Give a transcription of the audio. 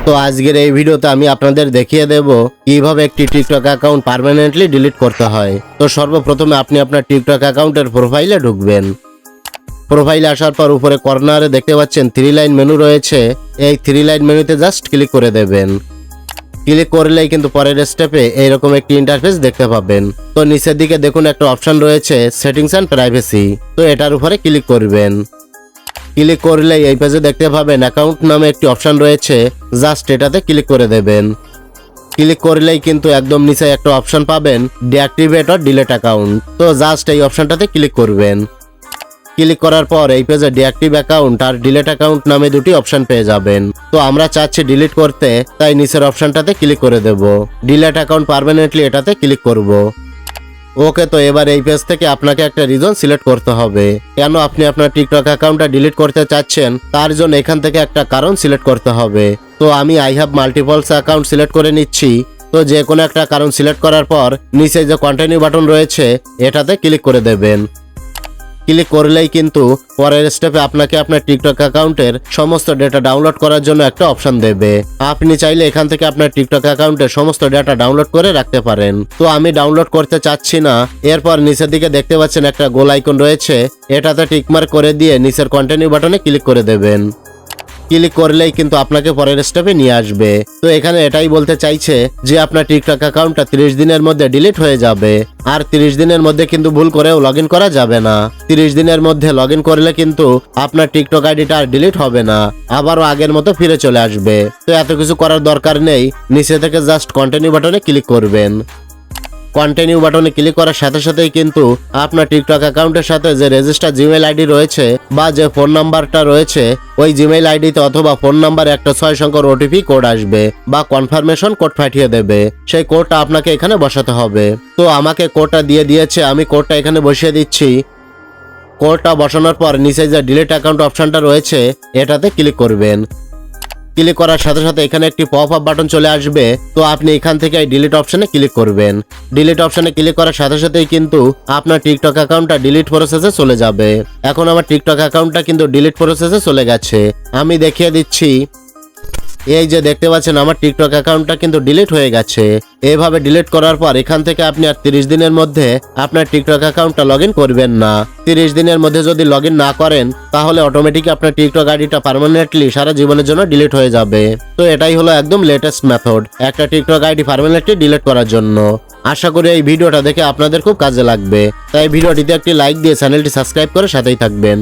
তো আজকের এই ভিডিওতে আমি আপনাদের দেখিয়ে দেব কিভাবে একটি টিকটক অ্যাকাউন্ট পার্মানেন্টলি ডিলিট করতে হয়। তো সর্বপ্রথমে আপনি আপনার টিকটক অ্যাকাউন্টের প্রোফাইলে ঢুকবেন। প্রোফাইলে আসার পর উপরে কর্নারে দেখতে পাচ্ছেন 3 লাইন মেনু রয়েছে। এই 3 লাইন মেনুতে জাস্ট ক্লিক করে দেবেন। ক্লিক করলেই কিন্তু পরের স্টেপে এইরকম একটি ইন্টারফেস দেখতে পাবেন। তো নিচের দিকে দেখুন একটা অপশন রয়েছে সেটিংস অ্যান্ড প্রাইভেসি। তো এটার উপরে ক্লিক করবেন। ক্লিক করলেই এই পেজে দেখতে পাবেন অ্যাকাউন্ট নামে একটি অপশন রয়েছে, জাস্ট এটাতে ক্লিক করে দেবেন। ক্লিক করলেই কিন্তু একদম নিচে একটা অপশন পাবেন ডিঅ্যাক্টিভেট অর ডিলিট অ্যাকাউন্ট। তো জাস্ট এই অপশনটাতে ক্লিক করবেন। ক্লিক করার পর এই পেজে ডিঅ্যাক্টিভ অ্যাকাউন্ট আর ডিলিট অ্যাকাউন্ট নামে দুটি অপশন পেয়ে যাবেন। তো আমরা চাচ্ছি ডিলিট করতে, তাই নিচের অপশনটাতে ক্লিক করে দেব। ডিলিট অ্যাকাউন্ট পার্মানেন্টলি এটাতে ক্লিক করব। ওকে, তো এবার এই পেজ থেকে আপনাকে একটা রিজন সিলেক্ট করতে হবে। কেন আপনি আপনার টিকটক অ্যাকাউন্টটা ডিলিট করতে চাচ্ছেন তার জন্য এখান থেকে একটা কারণ সিলেক্ট করতে হবে। তো আমি I have multiples account select করে নিচ্ছি। তো যে কোনো একটা কারণ সিলেক্ট করার পর নিচে যে কন্টিনিউ বাটন রয়েছে এটাতে ক্লিক করে দেবেন। ক্লিক করলেই কিন্তু পরের স্টেপে আপনাকে আপনার টিকটক অ্যাকাউন্টের সমস্ত ডেটা ডাউনলোড করার জন্য একটা অপশন দেবে। আপনি চাইলে এখান থেকে আপনার টিকটক অ্যাকাউন্টের সমস্ত ডেটা ডাউনলোড করে রাখতে পারেন। তো আমি ডাউনলোড করতে চাচ্ছি না। এরপর নিচের দিকে দেখতে পাচ্ছেন একটা গোল আইকন রয়েছে, এটাতে টিকমার্ক করে দিয়ে নিচের কন্টিনিউ বাটনে ক্লিক করে দেবেন। ক্লিক করলেই কিন্তু আপনাকে পরের স্টেপে নিয়ে আসবে। তো এখানে এটাই বলতে চাইছে যে আপনার টিকটক অ্যাকাউন্টটা 30 দিনের মধ্যে ডিলিট হয়ে যাবে। আর 30 দিনের মধ্যে কিন্তু ভুল করেও লগ ইন করা যাবে না। 30 দিনের মধ্যে লগ ইন করলে কিন্তু আপনার টিকটক আইডিটা আর ডিলিট হবে না, আবারও আগের মতো ফিরে চলে আসবে। তো এত কিছু করার দরকার নেই, নিচে থেকে জাস্ট কন্টিনিউ বাটনে ক্লিক করবেন। কন্টিনিউ বাটনে ক্লিক করার সাথে সাথেই কিন্তু আপনার টিকটক অ্যাকাউন্টের সাথে যে রেজিস্টার জিমেইল আইডি রয়েছে বা যে ফোন নাম্বারটা রয়েছে ওই জিমেইল আইডিতে অথবা ফোন নাম্বার একটা 6 সংখ্যার ওটিপি কোড আসবে বা কনফার্মেশন কোড পাঠিয়ে দেবে। সেই কোডটা আপনাকে এখানে বসাতে হবে। তো আমাকে কোডটা দিয়ে দিয়েছে, আমি কোডটা এখানে বসিয়ে দিচ্ছি। কোডটা বসানোর পর নিচে যে ডিলিট অ্যাকাউন্ট অপশনটা রয়েছে এটাতে ক্লিক করবেন। ক্লিক করার সাথে সাথে এখানে একটি পপ আপ বাটন চলে আসবে। তো আপনি এখান থেকে এই ডিলিট অপশনে ক্লিক করবেন। ডিলিট অপশনে ক্লিক করার সাথে সাথেই কিন্তু আপনার টিকটক অ্যাকাউন্টটা ডিলিট প্রসেসে চলে যাবে। এখন আমার টিকটক অ্যাকাউন্টটা কিন্তু ডিলিট প্রসেসে চলে গেছে। আমি দেখিয়ে দিচ্ছি, এই যে দেখতে পাচ্ছেন আমার টিকটক অ্যাকাউন্টটা কিন্তু ডিলিট হয়ে গেছে। এইভাবে ডিলিট করার পর এখান থেকে আপনি আর 30 দিনের মধ্যে আপনার টিকটক অ্যাকাউন্টটা লগ ইন করবেন না। 30 দিনের মধ্যে যদি লগ ইন না করেন তাহলে অটোমেটিক আপনার টিকটক আইডিটা পার্মানেন্টলি সারা জীবনের জন্য ডিলিট হয়ে যাবে। তো এটাই হলো একদম লেটেস্ট মেথড একটা টিকটক আইডি পার্মানেন্টলি ডিলিট করার জন্য। আশা করি এই ভিডিওটা দেখে আপনাদের খুব কাজে লাগবে। তাই ভিডিওটিতে একটি লাইক দিয়ে চ্যানেলটি সাবস্ক্রাইব করে সাথেই থাকবেন।